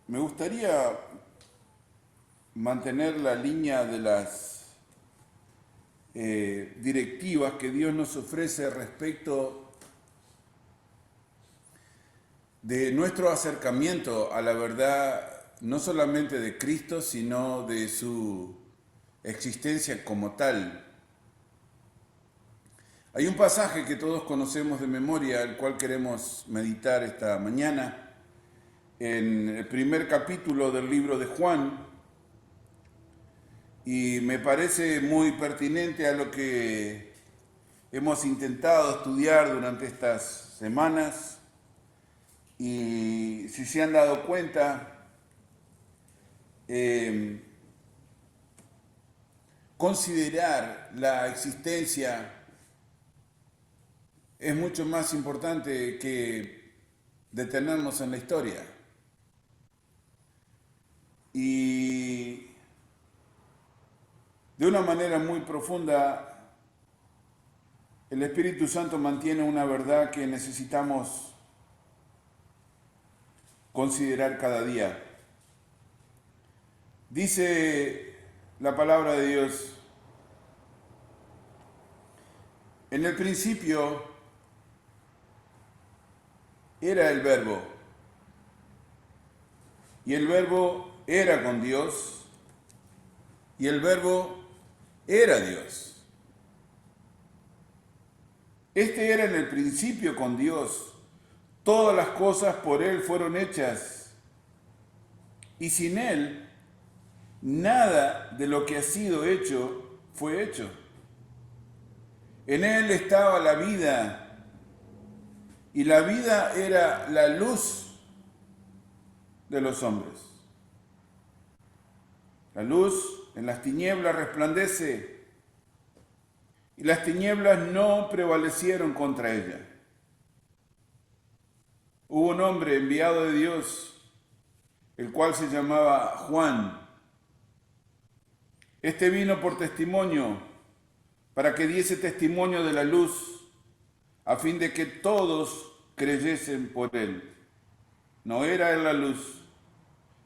Me gustaría mantener la línea de las directivas que Dios nos ofrece respecto de nuestro acercamiento a la verdad, no solamente de Cristo, sino de su existencia como tal. Hay un pasaje que todos conocemos de memoria, el cual queremos meditar esta mañana, en el primer capítulo del libro de Juan, y me parece muy pertinente a lo que hemos intentado estudiar durante estas semanas. Y si se han dado cuenta, eh, considerar la existencia es mucho más importante que detenernos en la historia. Y de una manera muy profunda, el Espíritu Santo mantiene una verdad que necesitamos considerar cada día. Dice la palabra de Dios: en el principio era el Verbo, y el Verbo era con Dios, y el Verbo era Dios. Este era en el principio con Dios. Todas las cosas por Él fueron hechas, y sin Él nada de lo que ha sido hecho fue hecho. En Él estaba la vida, y la vida era la luz de los hombres. La luz en las tinieblas resplandece, y las tinieblas no prevalecieron contra ella. Hubo un hombre enviado de Dios, el cual se llamaba Juan. Este vino por testimonio, para que diese testimonio de la luz, a fin de que todos creyesen por él. No era él la luz,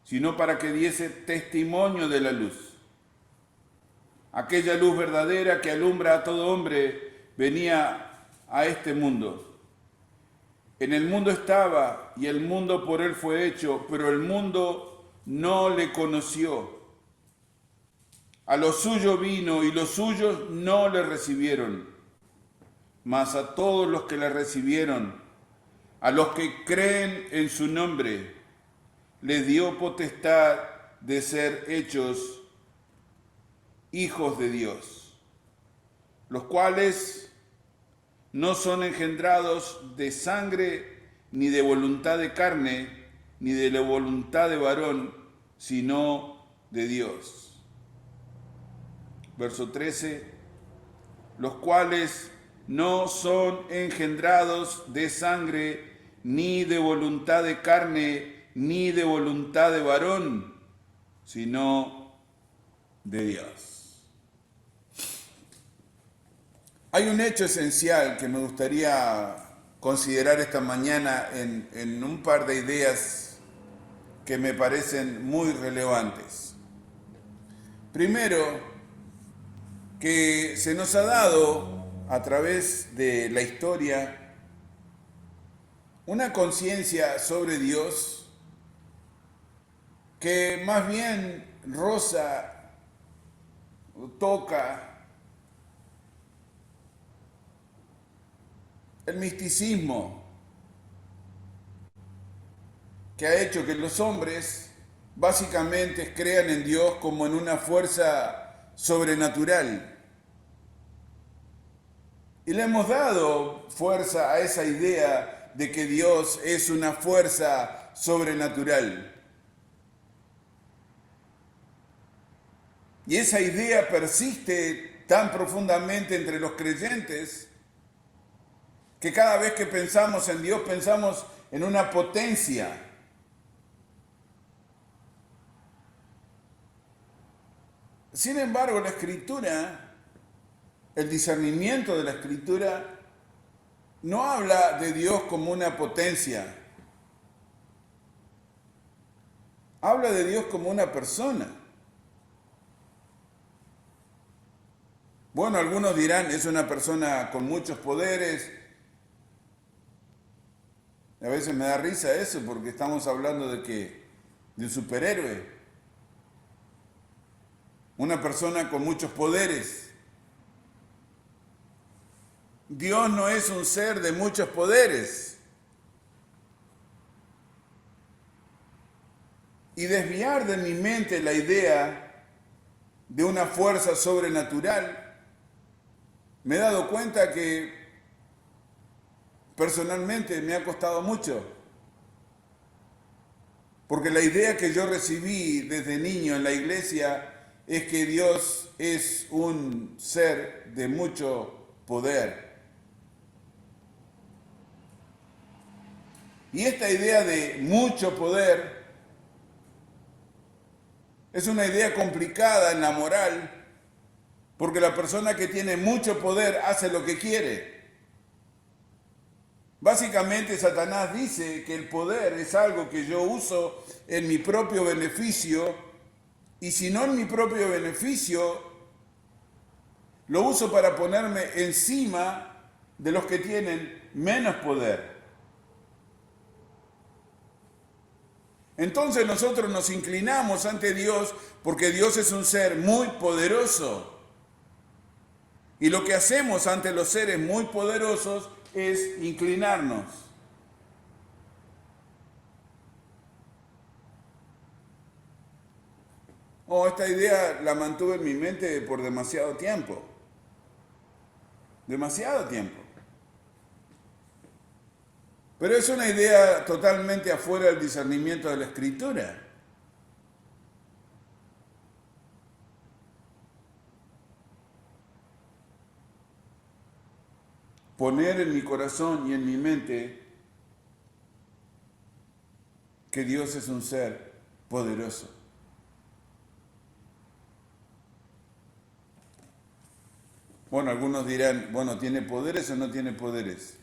sino para que diese testimonio de la luz. Aquella luz verdadera que alumbra a todo hombre venía a este mundo. En el mundo estaba, y el mundo por él fue hecho, pero el mundo no le conoció. A los suyos vino, y los suyos no le recibieron. Mas a todos los que le recibieron, a los que creen en su nombre, les dio potestad de ser hechos hijos de Dios, los cuales no son engendrados de sangre, ni de voluntad de carne, ni de la voluntad de varón, sino de Dios. Verso 13, los cuales no son engendrados de sangre, ni de voluntad de carne, ni de voluntad de varón, sino de Dios. Hay un hecho esencial que me gustaría considerar esta mañana en un par de ideas que me parecen muy relevantes. Primero, que se nos ha dado a través de la historia una conciencia sobre Dios que más bien roza, toca el misticismo, que ha hecho que los hombres básicamente crean en Dios como en una fuerza sobrenatural. Y le hemos dado fuerza a esa idea de que Dios es una fuerza sobrenatural. Y esa idea persiste tan profundamente entre los creyentes que cada vez que pensamos en Dios pensamos en una potencia. Sin embargo, la Escritura, el discernimiento de la Escritura, no habla de Dios como una potencia. habla de Dios como una persona. Bueno, algunos dirán, es una persona con muchos poderes. A veces me da risa eso porque estamos hablando de que de un superhéroe, una persona con muchos poderes. Dios no es un ser de muchos poderes. Y desviar de mi mente la idea de una fuerza sobrenatural, me he dado cuenta que personalmente me ha costado mucho. Porque la idea que yo recibí desde niño en la iglesia es que Dios es un ser de mucho poder. Y esta idea de mucho poder es una idea complicada en la moral, porque la persona que tiene mucho poder hace lo que quiere. Básicamente Satanás dice que el poder es algo que yo uso en mi propio beneficio, y si no en mi propio beneficio, lo uso para ponerme encima de los que tienen menos poder. Entonces nosotros nos inclinamos ante Dios porque Dios es un ser muy poderoso. Y lo que hacemos ante los seres muy poderosos es inclinarnos. Esta idea la mantuve en mi mente por demasiado tiempo. Demasiado tiempo. Pero es una idea totalmente afuera del discernimiento de la Escritura. Poner en mi corazón y en mi mente que Dios es un ser poderoso. Bueno, algunos dirán, bueno, ¿tiene poderes o no tiene poderes?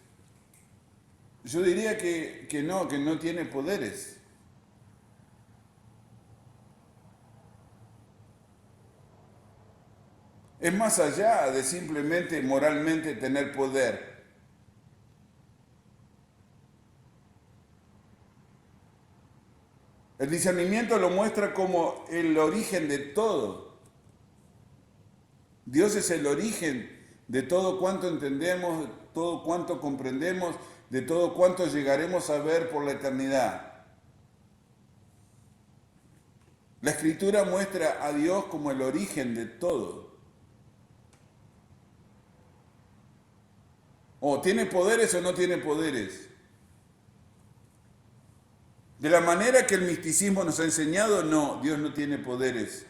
Yo diría que no tiene poderes. Es más allá de simplemente moralmente tener poder. El discernimiento lo muestra como el origen de todo. Dios es el origen de todo cuanto entendemos, de todo cuanto comprendemos, de todo cuanto llegaremos a ver por la eternidad. La Escritura muestra a Dios como el origen de todo. ¿Tiene poderes o no tiene poderes? De la manera que el misticismo nos ha enseñado, no, Dios no tiene poderes.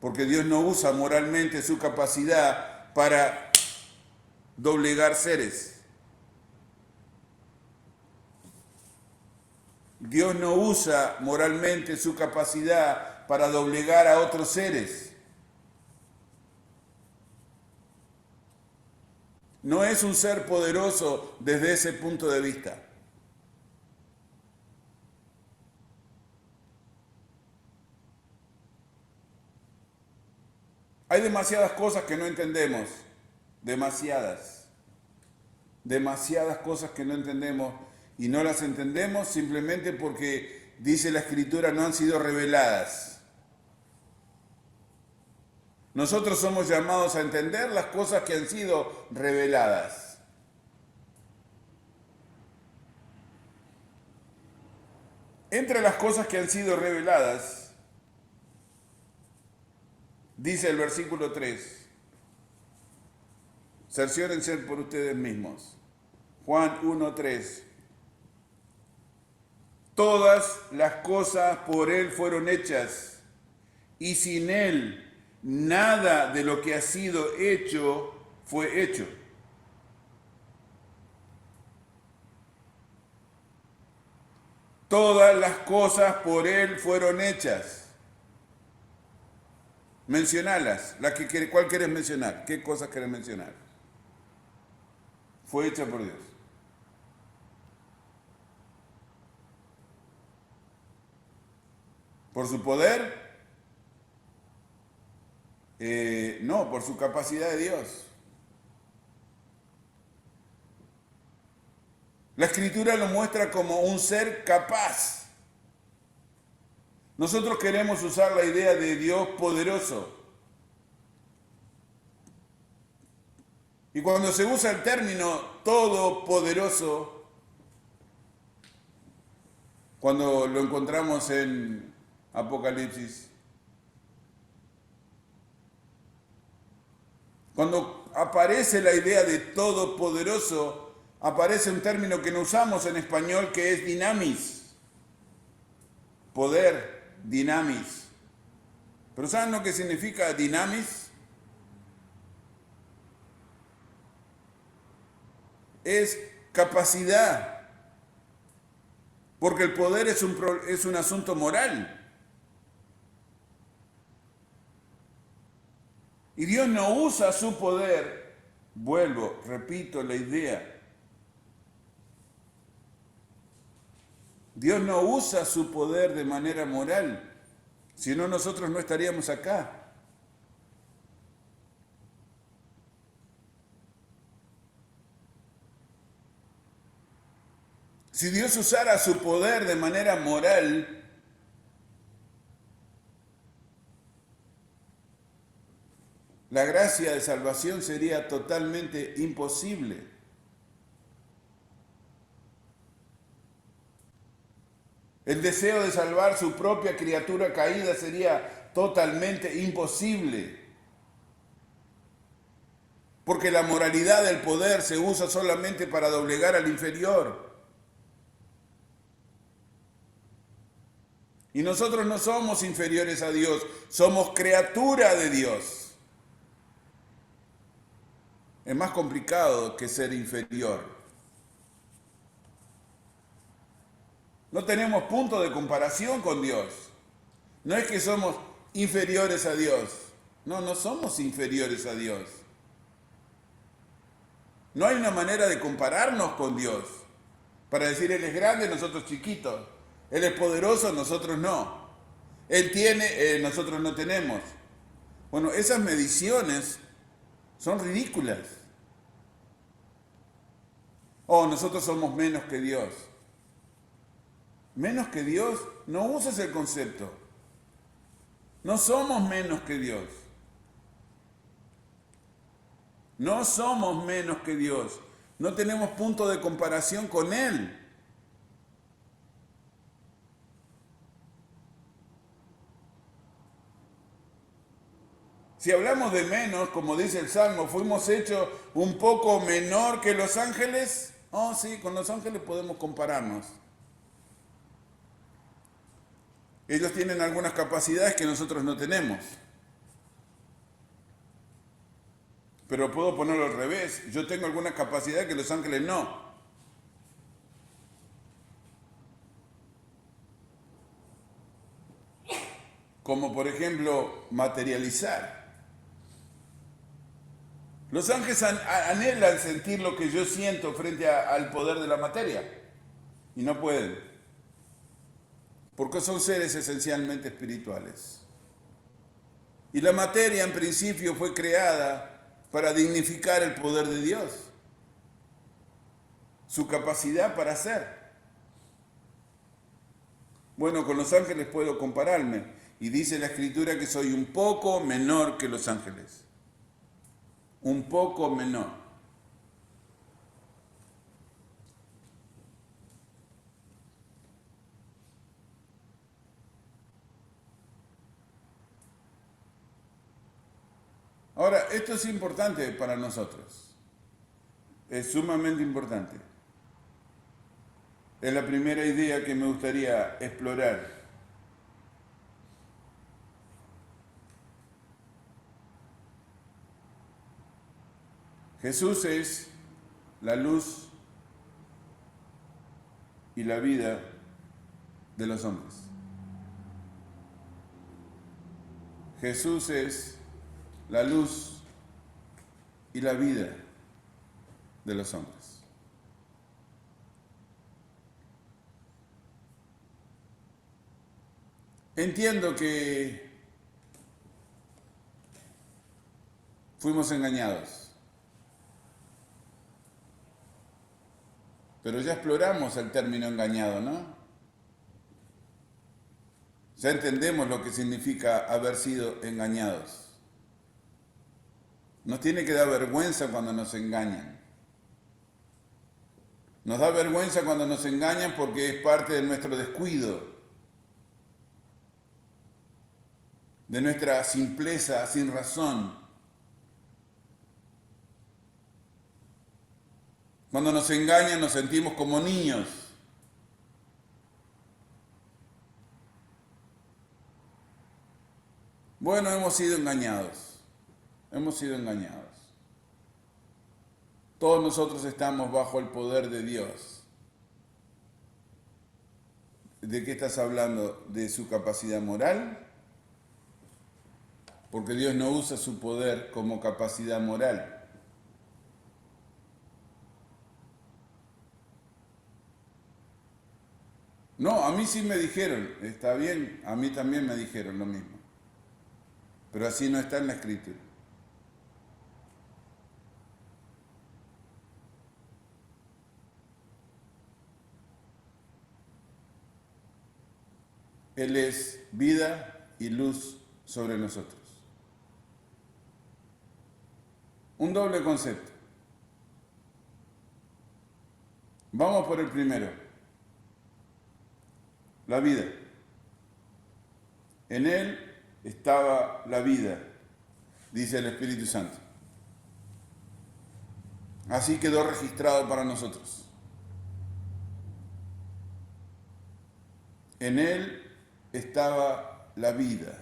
Porque Dios no usa moralmente su capacidad para doblegar seres. Dios no usa moralmente su capacidad para doblegar a otros seres. No es un ser poderoso desde ese punto de vista. Hay demasiadas cosas que no entendemos. Demasiadas cosas que no entendemos, y no las entendemos simplemente porque, dice la Escritura, no han sido reveladas. Nosotros somos llamados a entender las cosas que han sido reveladas. Entre las cosas que han sido reveladas, dice el versículo 3, cerciórense por ustedes mismos. Juan 1:3. Todas las cosas por Él fueron hechas, y sin Él nada de lo que ha sido hecho fue hecho. Todas las cosas por Él fueron hechas. Mencionalas. ¿Cuál querés mencionar? ¿Qué cosas querés mencionar? Fue hecha por Dios. ¿Por su poder? No, por su capacidad de Dios. La Escritura lo muestra como un ser capaz. Nosotros queremos usar la idea de Dios poderoso. Y cuando se usa el término todopoderoso, cuando lo encontramos en Apocalipsis, cuando aparece la idea de todopoderoso, aparece un término que no usamos en español que es dinamis. Poder, dinamis. ¿Pero saben lo que significa dinamis? Es capacidad. Porque el poder es un asunto moral. Y Dios no usa su poder, repito la idea. Dios no usa su poder de manera moral, si no nosotros no estaríamos acá. Si Dios usara su poder de manera moral, la gracia de salvación sería totalmente imposible. El deseo de salvar su propia criatura caída sería totalmente imposible. Porque la moralidad del poder se usa solamente para doblegar al inferior. Y nosotros no somos inferiores a Dios, somos criatura de Dios. Es más complicado que ser inferior. No tenemos punto de comparación con Dios. No es que somos inferiores a Dios. No, no somos inferiores a Dios. No hay una manera de compararnos con Dios. Para decir, Él es grande, nosotros chiquitos. Él es poderoso, nosotros no. Él tiene, nosotros no tenemos. Bueno, esas mediciones son ridículas. Oh, nosotros somos menos que Dios. Menos que Dios, no uses el concepto. No somos menos que Dios. No somos menos que Dios. No tenemos punto de comparación con Él. Si hablamos de menos, como dice el Salmo, fuimos hechos un poco menor que los ángeles. Oh, sí, con los ángeles podemos compararnos. Ellos tienen algunas capacidades que nosotros no tenemos. Pero puedo ponerlo al revés. Yo tengo alguna capacidad que los ángeles no. Como por ejemplo, materializar. Los ángeles anhelan sentir lo que yo siento frente al poder de la materia. Y no pueden. Porque son seres esencialmente espirituales. Y la materia en principio fue creada para dignificar el poder de Dios. Su capacidad para hacer. Bueno, con los ángeles puedo compararme. Y dice la Escritura que soy un poco menor que los ángeles. Un poco menor. Ahora, esto es importante para nosotros. Es sumamente importante. Es la primera idea que me gustaría explorar. Jesús es la luz y la vida de los hombres. Jesús es la luz y la vida de los hombres. Entiendo que fuimos engañados, pero ya exploramos el término engañado, ¿no? Ya entendemos lo que significa haber sido engañados. Nos tiene que dar vergüenza cuando nos engañan. Nos da vergüenza cuando nos engañan porque es parte de nuestro descuido, de nuestra simpleza sin razón. Cuando nos engañan nos sentimos como niños. Bueno, hemos sido engañados. Hemos sido engañados. Todos nosotros estamos bajo el poder de Dios. ¿De qué estás hablando? ¿De su capacidad moral? Porque Dios no usa su poder como capacidad moral. No, a mí sí me dijeron, está bien, a mí también me dijeron lo mismo. Pero así no está en la Escritura. Él es vida y luz sobre nosotros. Un doble concepto. Vamos por el primero. La vida. En Él estaba la vida, dice el Espíritu Santo. Así quedó registrado para nosotros. En Él estaba la vida.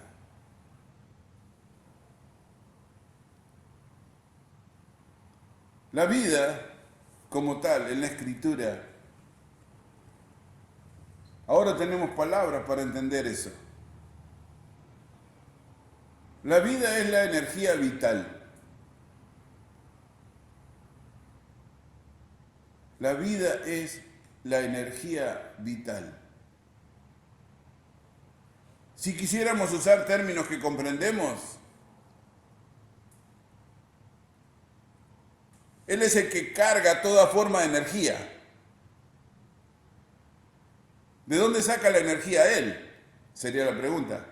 La vida, como tal, en la Escritura. Ahora tenemos palabras para entender eso. La vida es la energía vital. La vida es la energía vital. Si quisiéramos usar términos que comprendemos, Él es el que carga toda forma de energía. ¿De dónde saca la energía Él? Sería la pregunta.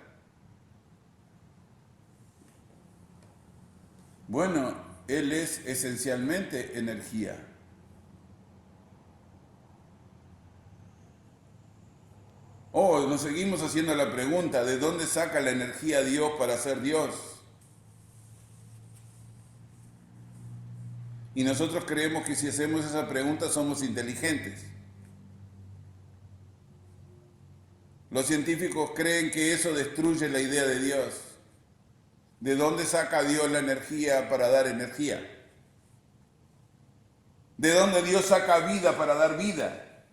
Bueno, Él es esencialmente energía. Oh, nos seguimos haciendo la pregunta, ¿de dónde saca la energía Dios para ser Dios? Y nosotros creemos que si hacemos esa pregunta somos inteligentes. Los científicos creen que eso destruye la idea de Dios. ¿De dónde saca Dios la energía para dar energía? ¿De dónde Dios saca vida para dar vida?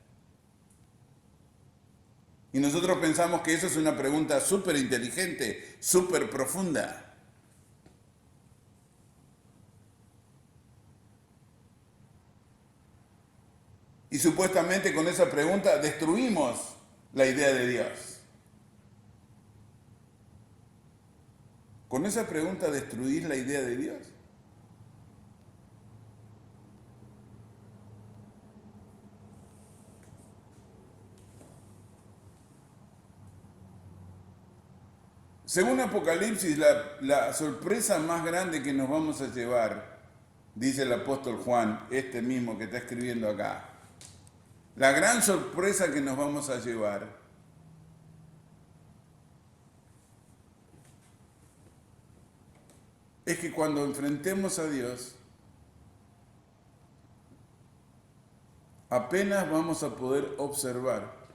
Y nosotros pensamos que eso es una pregunta súper inteligente, súper profunda. Y supuestamente con esa pregunta destruimos la idea de Dios. ¿Con esa pregunta destruís la idea de Dios? Según Apocalipsis, la sorpresa más grande que nos vamos a llevar, dice el apóstol Juan, este mismo que está escribiendo acá, la gran sorpresa que nos vamos a llevar es que cuando enfrentemos a Dios, apenas vamos a poder observar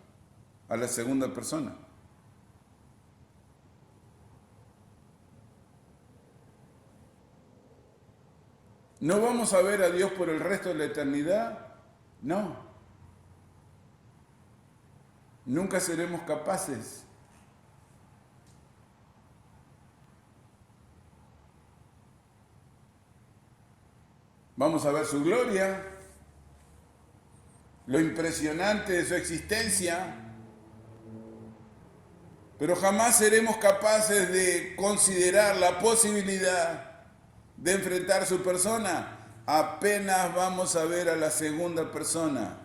a la segunda persona. ¿No vamos a ver a Dios por el resto de la eternidad? No. Nunca seremos capaces. Vamos a ver su gloria, lo impresionante de su existencia, Pero jamás seremos capaces de considerar la posibilidad de enfrentar su persona. Apenas vamos a ver a la segunda persona.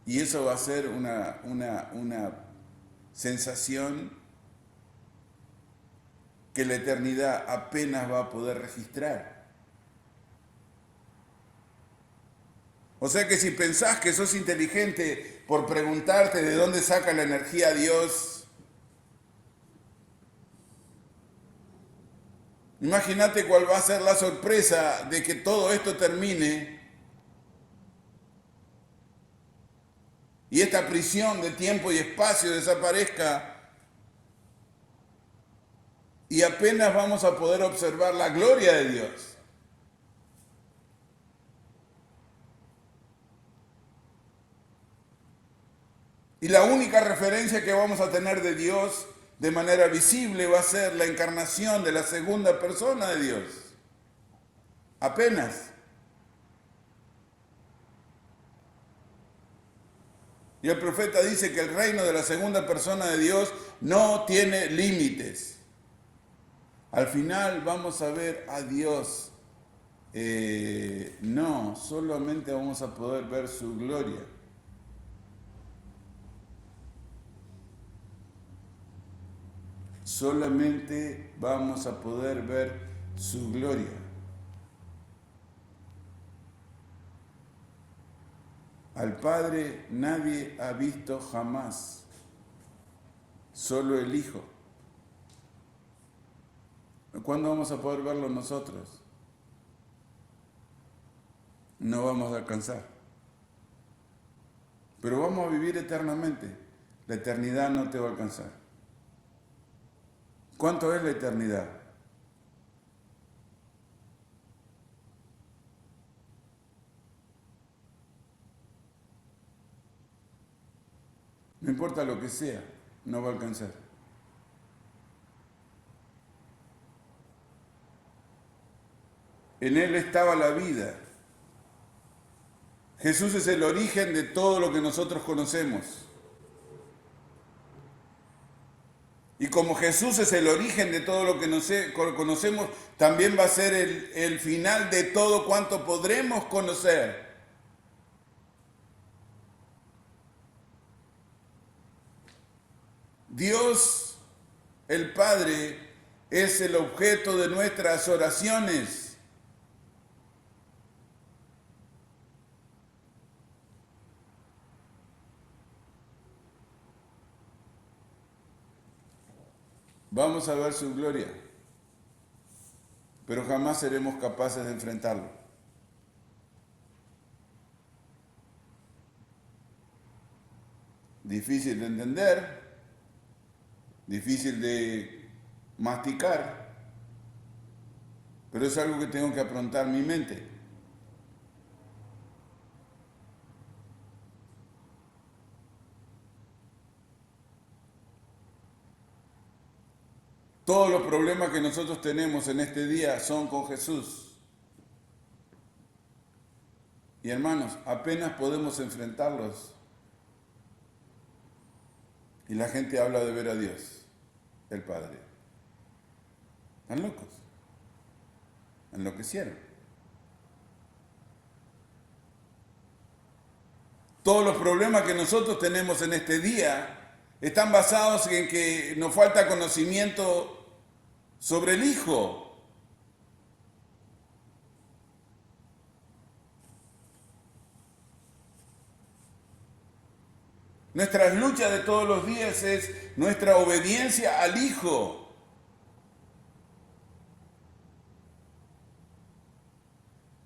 Y eso va a ser una sensación que la eternidad apenas va a poder registrar. O sea que si pensás que sos inteligente por preguntarte de dónde saca la energía Dios, imagínate cuál va a ser la sorpresa de que todo esto termine y esta prisión de tiempo y espacio desaparezca y apenas vamos a poder observar la gloria de Dios. Y la única referencia que vamos a tener de Dios de manera visible va a ser la encarnación de la segunda persona de Dios. Apenas. Y el profeta dice que el reino de la segunda persona de Dios no tiene límites. Al final vamos a ver a Dios. No, solamente vamos a poder ver su gloria. Solamente vamos a poder ver su gloria. Al Padre nadie ha visto jamás, solo el Hijo. ¿Cuándo vamos a poder verlo nosotros? No vamos a alcanzar. Pero vamos a vivir eternamente. La eternidad no te va a alcanzar. ¿Cuánto es la eternidad? No importa lo que sea, no va a alcanzar. En Él estaba la vida. Jesús es el origen de todo lo que nosotros conocemos. Y como Jesús es el origen de todo lo que conocemos, también va a ser el final de todo cuanto podremos conocer. Dios, el Padre, es el objeto de nuestras oraciones. Vamos a ver su gloria, pero jamás seremos capaces de enfrentarlo. Difícil de entender, difícil de masticar, pero es algo que tengo que afrontar mi mente. Todos los problemas que nosotros tenemos en este día son con Jesús. Y hermanos, apenas podemos enfrentarlos. Y la gente habla de ver a Dios, el Padre. Están locos. Enloquecieron. Todos los problemas que nosotros tenemos en este día están basados en que nos falta conocimiento sobre el Hijo. Nuestras luchas de todos los días es nuestra obediencia al Hijo.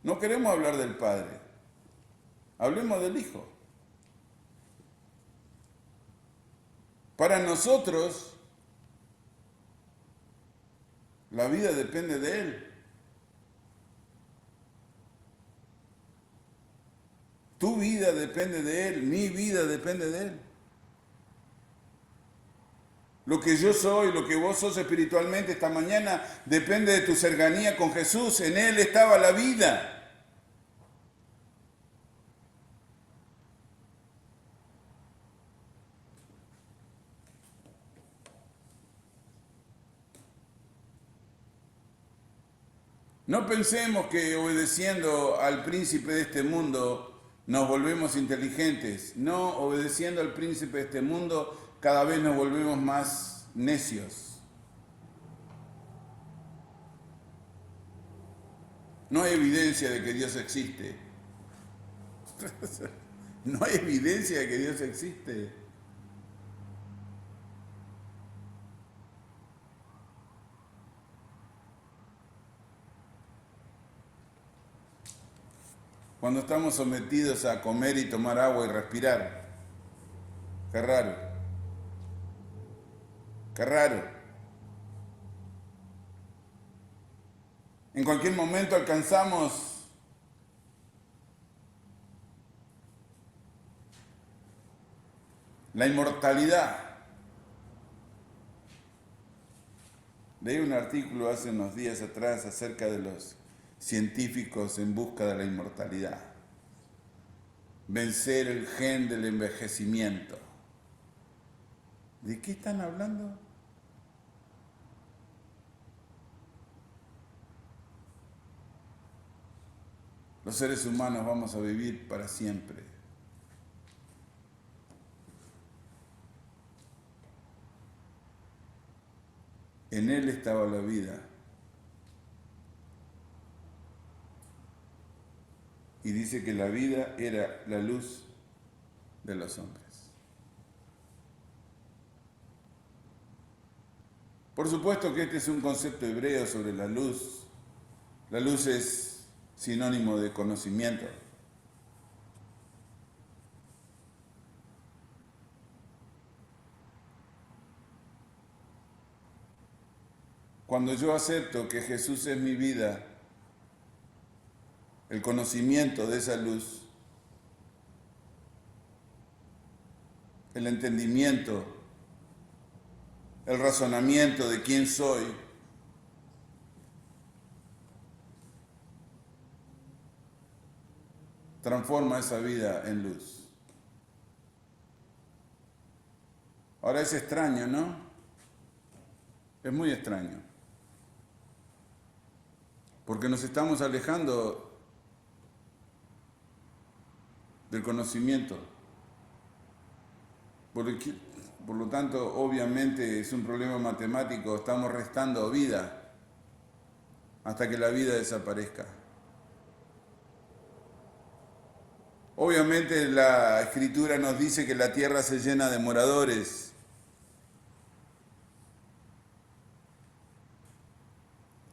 No queremos hablar del Padre, hablemos del Hijo. Para nosotros, la vida depende de Él. Tu vida depende de Él, mi vida depende de Él. Lo que yo soy, lo que vos sos espiritualmente esta mañana, depende de tu cercanía con Jesús. En Él estaba la vida. No pensemos que obedeciendo al príncipe de este mundo nos volvemos inteligentes. No, obedeciendo al príncipe de este mundo cada vez nos volvemos más necios. No hay evidencia de que Dios existe. No hay evidencia de que Dios existe. Cuando estamos sometidos a comer y tomar agua y respirar. Qué raro. Qué raro. En cualquier momento alcanzamos la inmortalidad. Leí un artículo hace unos días atrás acerca de los científicos en busca de la inmortalidad. Vencer el gen del envejecimiento. ¿De qué están hablando? Los seres humanos vamos a vivir para siempre. En Él estaba la vida. Y dice que la vida era la luz de los hombres. Por supuesto que este es un concepto hebreo sobre la luz. La luz es sinónimo de conocimiento. Cuando yo acepto que Jesús es mi vida, el conocimiento de esa luz, el entendimiento, el razonamiento de quién soy, transforma esa vida en luz. Ahora es extraño, ¿no? Es muy extraño. Porque nos estamos alejando del conocimiento. Por lo tanto, obviamente es un problema matemático, estamos restando vida hasta que la vida desaparezca. Obviamente la Escritura nos dice que la tierra se llena de moradores.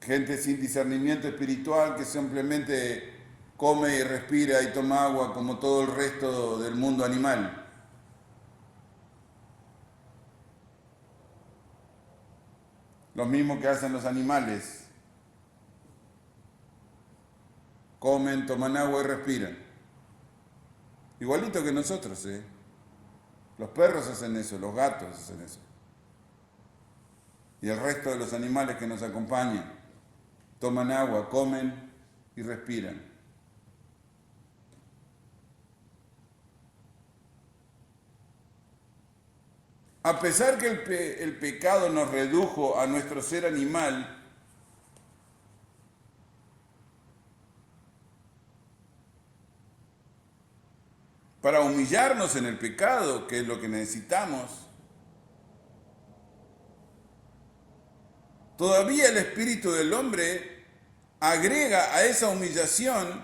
Gente sin discernimiento espiritual que simplemente come y respira y toma agua como todo el resto del mundo animal. Lo mismo que hacen los animales. Comen, toman agua y respiran. Igualito que nosotros, ¿eh? Los perros hacen eso, los gatos hacen eso. Y el resto de los animales que nos acompañan toman agua, comen y respiran. A pesar que el pecado nos redujo a nuestro ser animal, para humillarnos en el pecado, que es lo que necesitamos, todavía el espíritu del hombre agrega a esa humillación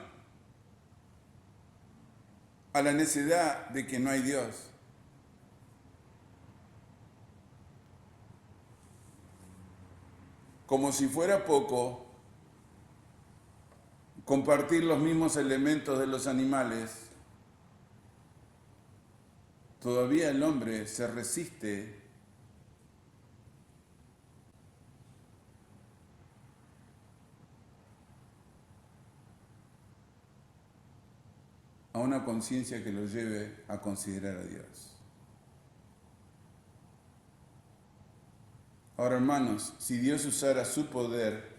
a la necesidad de que no hay Dios. Como si fuera poco, compartir los mismos elementos de los animales, todavía el hombre se resiste a una conciencia que lo lleve a considerar a Dios. Ahora, hermanos, si Dios usara su poder,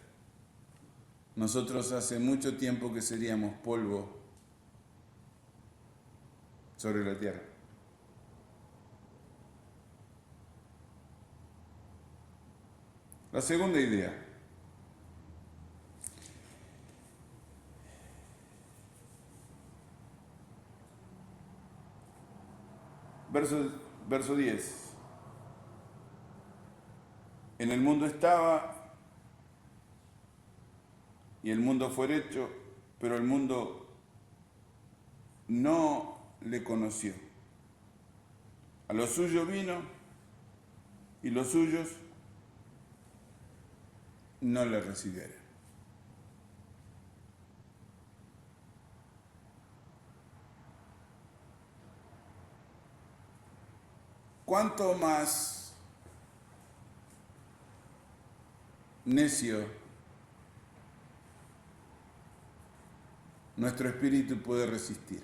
nosotros hace mucho tiempo que seríamos polvo sobre la tierra. La segunda idea. verso 10. En el mundo estaba y el mundo fue hecho, pero el mundo no le conoció. A lo suyo vino y los suyos no le recibieron. ¿Cuánto más necio nuestro espíritu puede resistir?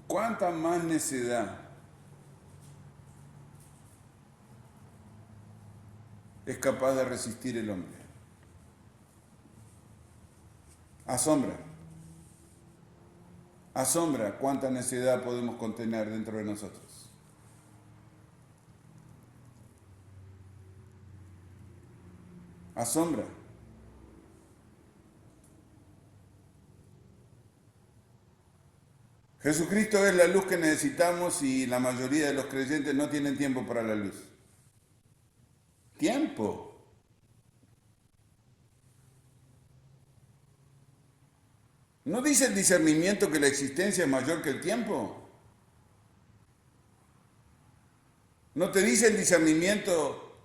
¿Cuánta más necedad es capaz de resistir el hombre? Asombra cuánta necedad podemos contener dentro de nosotros. Asombra. Jesucristo es la luz que necesitamos y la mayoría de los creyentes no tienen tiempo para la luz. ¿Tiempo? ¿No dice el discernimiento que la existencia es mayor que el tiempo? ¿No te dice el discernimiento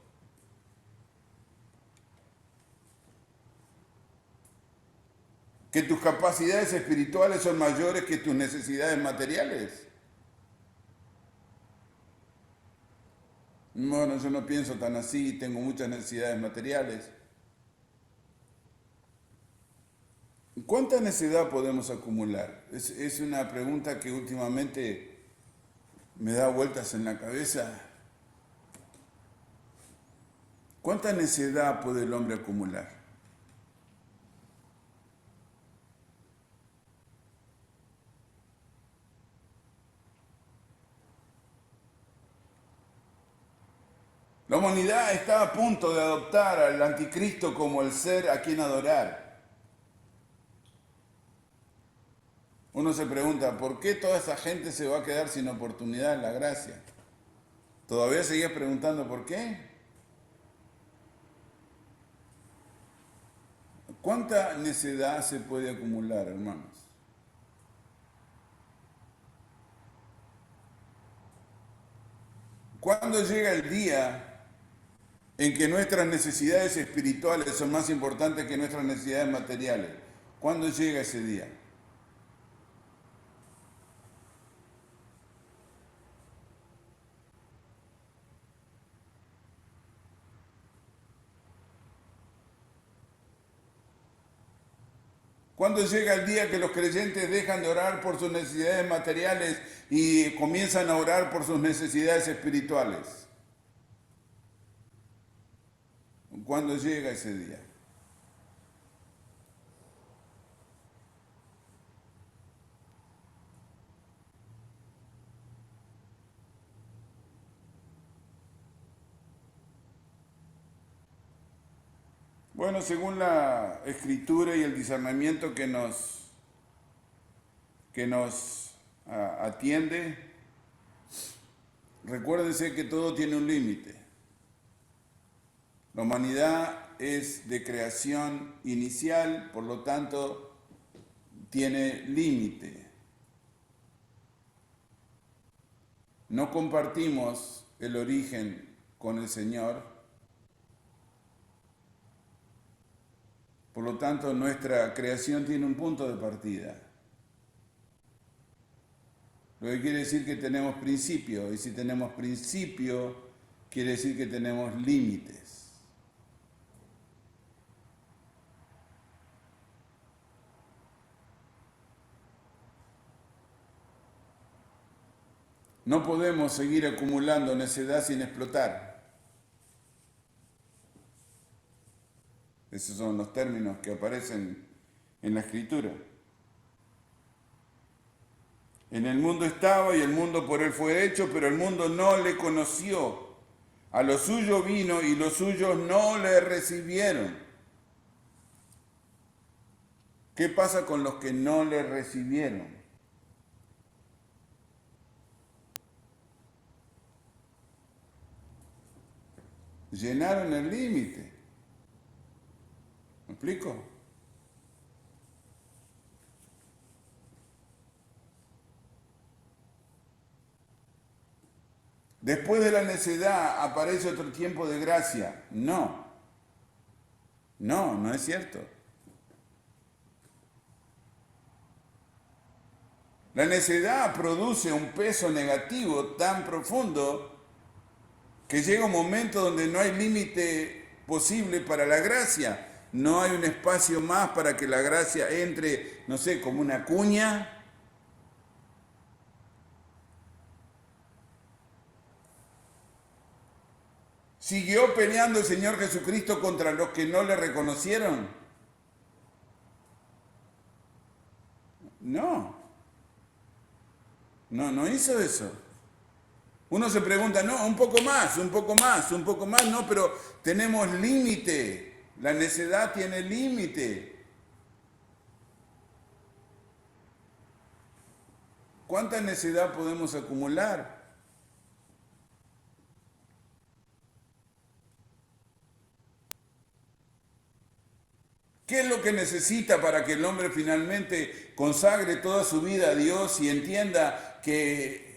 que tus capacidades espirituales son mayores que tus necesidades materiales? Bueno, yo no pienso tan así, tengo muchas necesidades materiales. ¿Cuánta necedad podemos acumular? Es una pregunta que últimamente me da vueltas en la cabeza. ¿Cuánta necedad puede el hombre acumular? La humanidad está a punto de adoptar al anticristo como el ser a quien adorar. Uno se pregunta, ¿por qué toda esa gente se va a quedar sin oportunidad en la gracia? ¿Todavía seguías preguntando por qué? ¿Cuánta necedad se puede acumular, hermanos? ¿Cuándo llega el día en que nuestras necesidades espirituales son más importantes que nuestras necesidades materiales? ¿Cuándo llega ese día? ¿Cuándo llega el día que los creyentes dejan de orar por sus necesidades materiales y comienzan a orar por sus necesidades espirituales? ¿Cuándo llega ese día? Bueno, según la escritura y el discernimiento que nos atiende, recuérdense que todo tiene un límite. La humanidad es de creación inicial, por lo tanto, tiene límite. No compartimos el origen con el Señor. Por lo tanto, nuestra creación tiene un punto de partida. Lo que quiere decir que tenemos principio, y si tenemos principio, quiere decir que tenemos límites. No podemos seguir acumulando necedad sin explotar. Esos son los términos que aparecen en la Escritura. En el mundo estaba y el mundo por él fue hecho, pero el mundo no le conoció. A lo suyo vino y los suyos no le recibieron. ¿Qué pasa con los que no le recibieron? Llenaron el límite. ¿Me explico? Después de la necedad aparece otro tiempo de gracia. No, no es cierto. La necedad produce un peso negativo tan profundo que llega un momento donde no hay límite posible para la gracia. No hay un espacio más para que la gracia entre, no sé, como una cuña. ¿Siguió peleando el Señor Jesucristo contra los que no le reconocieron? No hizo eso. Uno se pregunta, no, un poco más, no, pero tenemos límite. La necedad tiene límite. ¿Cuánta necedad podemos acumular? ¿Qué es lo que necesita para que el hombre finalmente consagre toda su vida a Dios y entienda que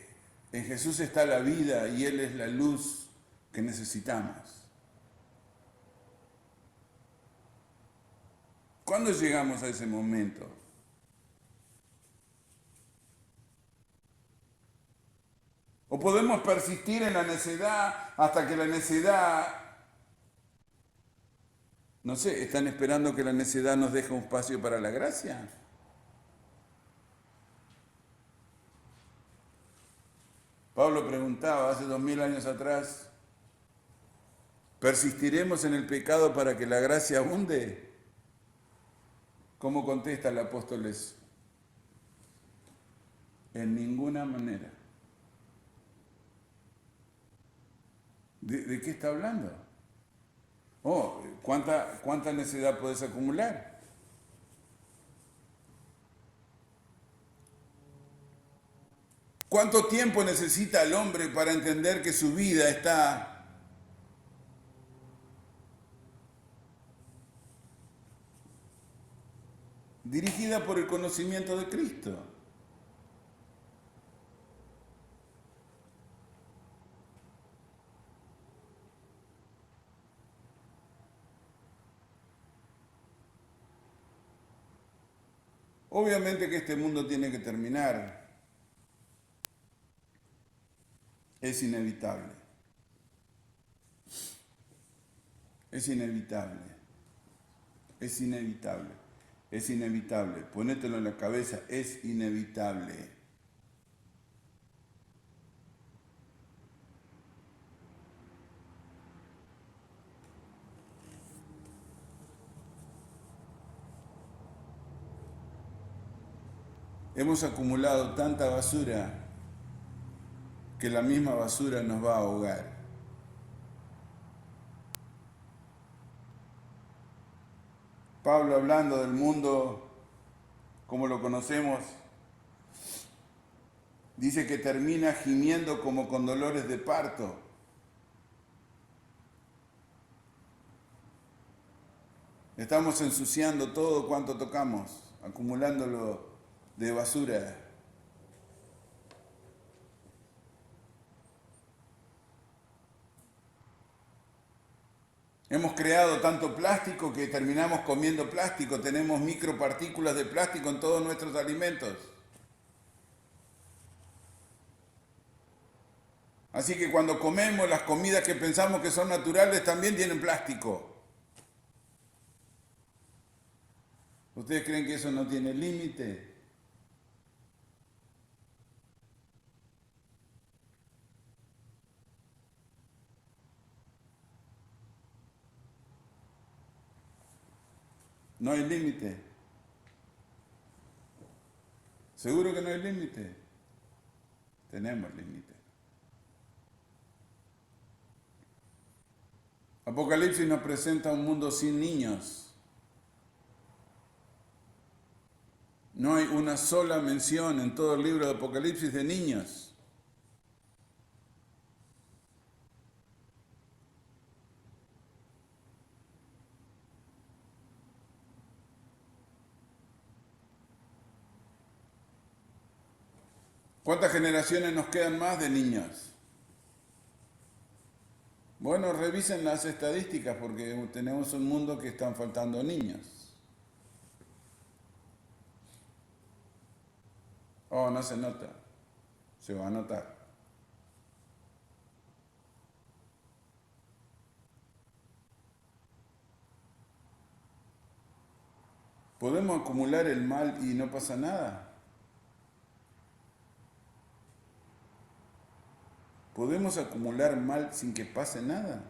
en Jesús está la vida y Él es la luz que necesitamos? ¿Cuándo llegamos a ese momento? ¿O podemos persistir en la necedad hasta que la necedad, no sé, están esperando que la necedad nos deje un espacio para la gracia? Pablo preguntaba hace 2000 años atrás, ¿persistiremos en el pecado para que la gracia abunde? ¿Cómo contesta el apóstol eso? En ninguna manera. ¿De qué está hablando? Oh, ¿cuánta necedad puedes acumular? ¿Cuánto tiempo necesita el hombre para entender que su vida está dirigida por el conocimiento de Cristo? Obviamente que este mundo tiene que terminar. Es inevitable. Es inevitable. Es inevitable. Es inevitable. Ponételo en la cabeza. Es inevitable. Hemos acumulado tanta basura que la misma basura nos va a ahogar. Pablo, hablando del mundo como lo conocemos, dice que termina gimiendo como con dolores de parto. Estamos ensuciando todo cuanto tocamos, acumulándolo de basura. Hemos creado tanto plástico que terminamos comiendo plástico. Tenemos micropartículas de plástico en todos nuestros alimentos. Así que cuando comemos las comidas que pensamos que son naturales también tienen plástico. ¿Ustedes creen que eso no tiene límite? No hay límite. ¿Seguro que no hay límite? Tenemos límite. Apocalipsis nos presenta un mundo sin niños. No hay una sola mención en todo el libro de Apocalipsis de niños. ¿Cuántas generaciones nos quedan más de niños? Bueno, revisen las estadísticas porque tenemos un mundo que están faltando niños. Oh, no se nota. Se va a notar. ¿Podemos acumular el mal y no pasa nada? ¿Podemos acumular mal sin que pase nada?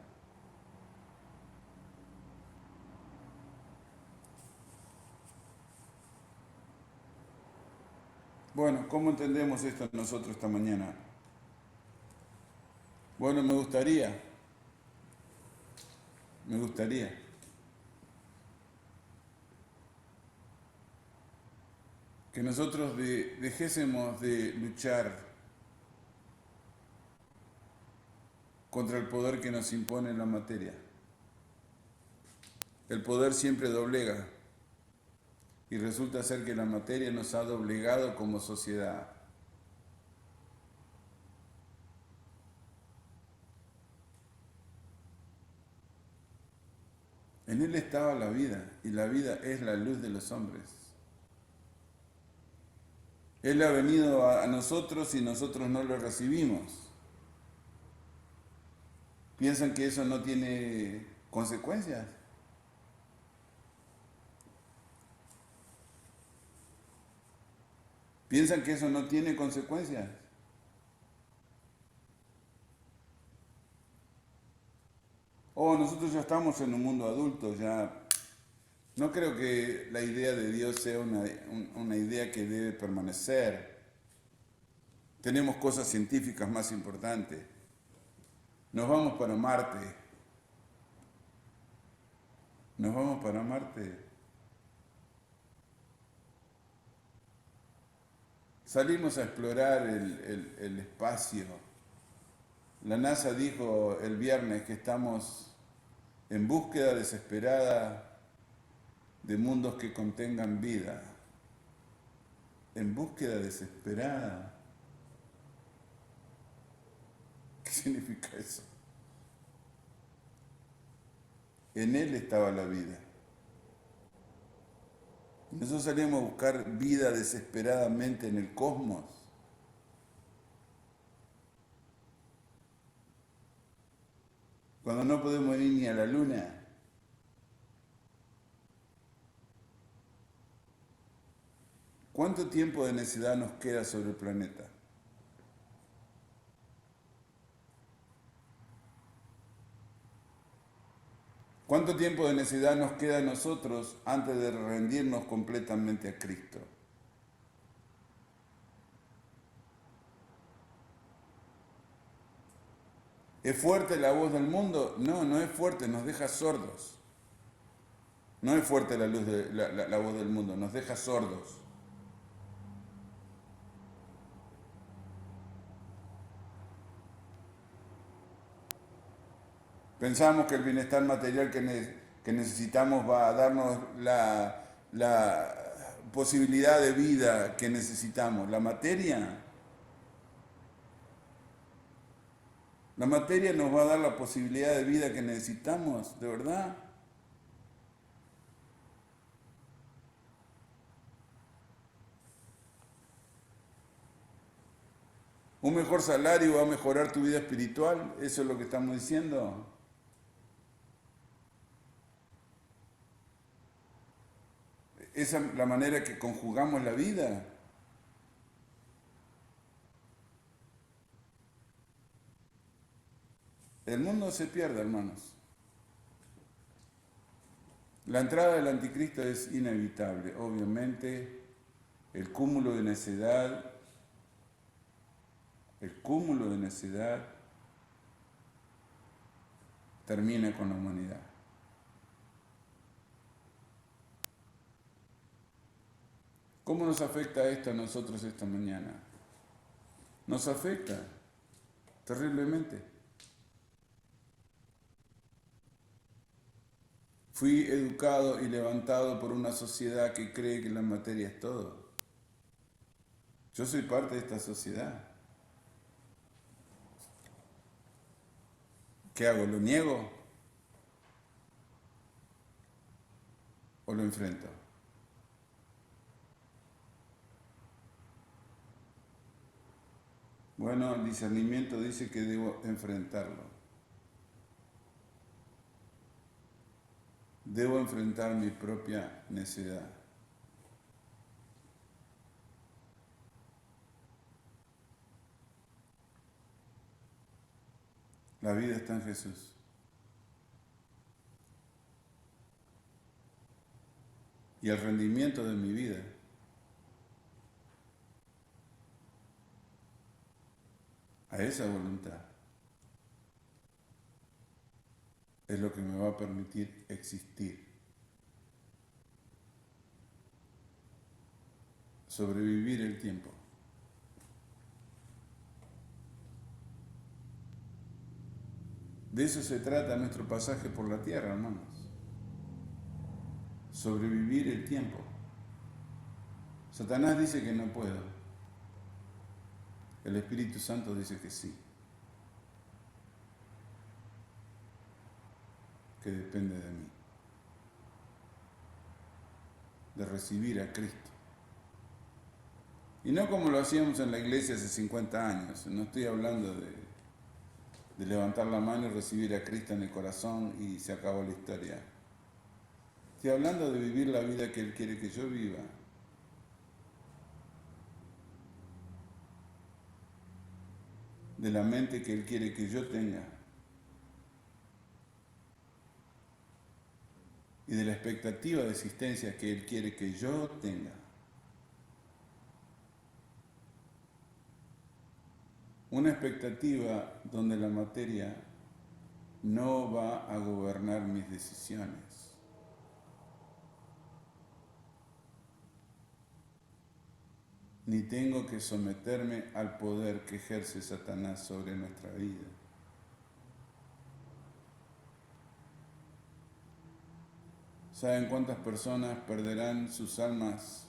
Bueno, ¿cómo entendemos esto nosotros esta mañana? Bueno, me gustaría que nosotros dejésemos de luchar contra el poder que nos impone la materia. El poder siempre doblega y resulta ser que la materia nos ha doblegado como sociedad. En Él estaba la vida y la vida es la luz de los hombres. Él ha venido a nosotros y nosotros no lo recibimos. ¿Piensan que eso no tiene consecuencias? ¿Piensan que eso no tiene consecuencias? Oh, nosotros ya estamos en un mundo adulto, ya. No creo que la idea de Dios sea una idea que debe permanecer. Tenemos cosas científicas más importantes. Nos vamos para Marte. Nos vamos para Marte. Salimos a explorar el espacio. La NASA dijo el viernes que estamos en búsqueda desesperada de mundos que contengan vida. En búsqueda desesperada. ¿Qué significa eso? En Él estaba la vida. Y nosotros salimos a buscar vida desesperadamente en el cosmos. Cuando no podemos ir ni a la luna. ¿Cuánto tiempo de necedad nos queda sobre el planeta? ¿Cuánto tiempo de necedad nos queda a nosotros antes de rendirnos completamente a Cristo? ¿Es fuerte la voz del mundo? No, no es fuerte, nos deja sordos. No es fuerte la luz de la voz del mundo, nos deja sordos. Pensamos que el bienestar material que necesitamos va a darnos la posibilidad de vida que necesitamos. La materia nos va a dar la posibilidad de vida que necesitamos, ¿de verdad? Un mejor salario va a mejorar tu vida espiritual, eso es lo que estamos diciendo. Esa es la manera que conjugamos la vida. El mundo se pierde, hermanos. La entrada del anticristo es inevitable. Obviamente, el cúmulo de necedad, el cúmulo de necedad termina con la humanidad. ¿Cómo nos afecta esto a nosotros esta mañana? Nos afecta terriblemente. Fui educado y levantado por una sociedad que cree que la materia es todo. Yo soy parte de esta sociedad. ¿Qué hago? ¿Lo niego o lo enfrento? Bueno, el discernimiento dice que debo enfrentarlo. Debo enfrentar mi propia necedad. La vida está en Jesús. Y el rendimiento de mi vida a esa voluntad es lo que me va a permitir existir, sobrevivir el tiempo. De eso se trata nuestro pasaje por la tierra, hermanos. Sobrevivir el tiempo. Satanás dice que no puedo. El Espíritu Santo dice que sí. Que depende de mí. De recibir a Cristo. Y no como lo hacíamos en la iglesia hace 50 años. No estoy hablando de levantar la mano y recibir a Cristo en el corazón y se acabó la historia. Estoy hablando de vivir la vida que Él quiere que yo viva. De la mente que Él quiere que yo tenga. Y de la expectativa de existencia que Él quiere que yo tenga. Una expectativa donde la materia no va a gobernar mis decisiones. Ni tengo que someterme al poder que ejerce Satanás sobre nuestra vida. ¿Saben cuántas personas perderán sus almas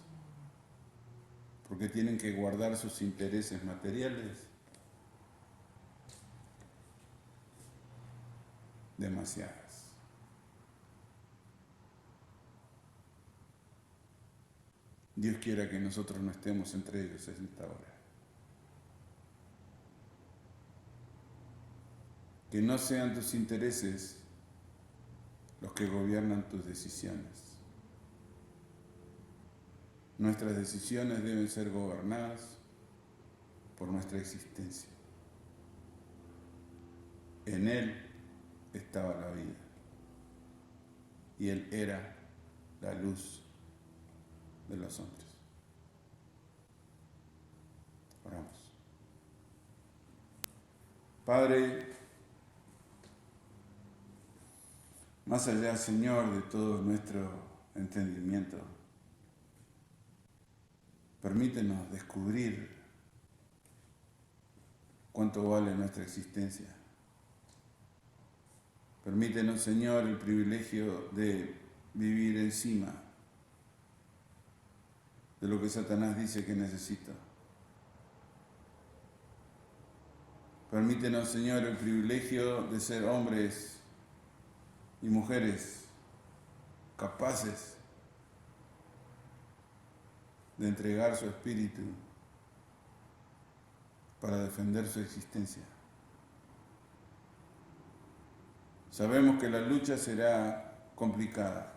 porque tienen que guardar sus intereses materiales? Demasiadas. Dios quiera que nosotros no estemos entre ellos en esta hora. Que no sean tus intereses los que gobiernan tus decisiones. Nuestras decisiones deben ser gobernadas por nuestra existencia. En Él estaba la vida y Él era la luz de los hombres. Oramos. Padre, más allá, Señor, de todo nuestro entendimiento, permítenos descubrir cuánto vale nuestra existencia. Permítenos, Señor, el privilegio de vivir encima de lo que Satanás dice que necesito. Permítenos, Señor, el privilegio de ser hombres y mujeres capaces de entregar su espíritu para defender su existencia. Sabemos que la lucha será complicada.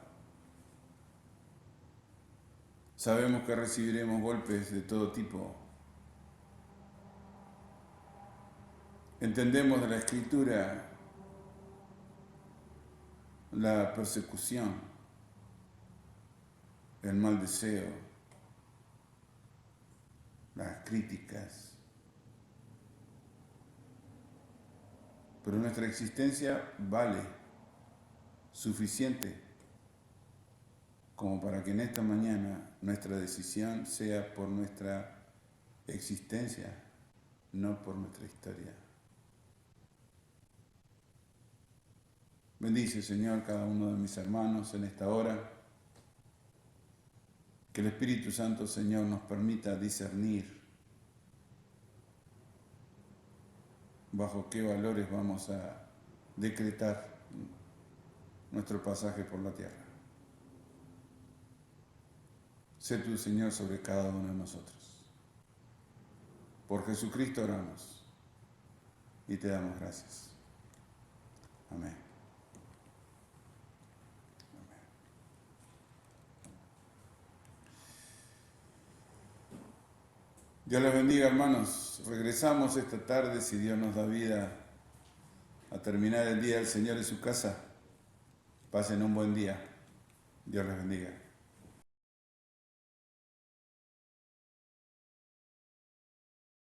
Sabemos que recibiremos golpes de todo tipo. Entendemos de la Escritura la persecución, el mal deseo, las críticas. Pero nuestra existencia vale suficiente como para que en esta mañana nuestra decisión sea por nuestra existencia, no por nuestra historia. Bendice, Señor, cada uno de mis hermanos en esta hora. Que el Espíritu Santo, Señor, nos permita discernir bajo qué valores vamos a decretar nuestro pasaje por la tierra. Sé tú, Señor, sobre cada uno de nosotros. Por Jesucristo oramos y te damos gracias. Amén. Dios les bendiga, hermanos. Regresamos esta tarde, si Dios nos da vida, a terminar el día del Señor en su casa. Pasen un buen día. Dios les bendiga.